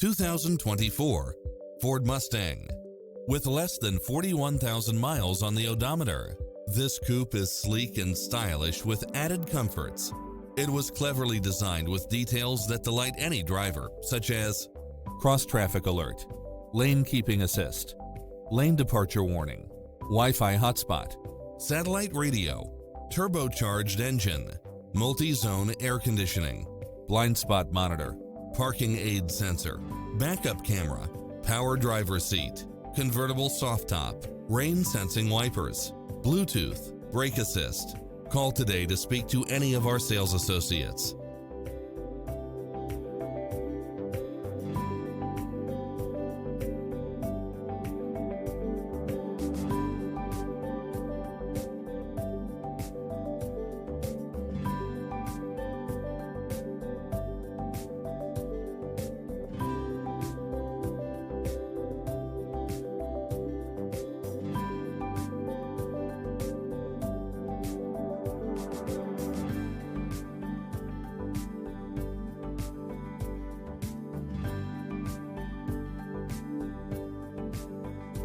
2024 Ford Mustang. With less than 41,000 miles on the odometer, this coupe is sleek and stylish with added comforts. It was cleverly designed with details that delight any driver, such as cross-traffic alert, lane keeping assist, lane departure warning, Wi-Fi hotspot, satellite radio, turbocharged engine, multi-zone air conditioning, blind spot monitor, parking aid sensor, backup camera, power driver seat, convertible soft top, rain sensing wipers, Bluetooth, brake assist. Call today to speak to any of our sales associates.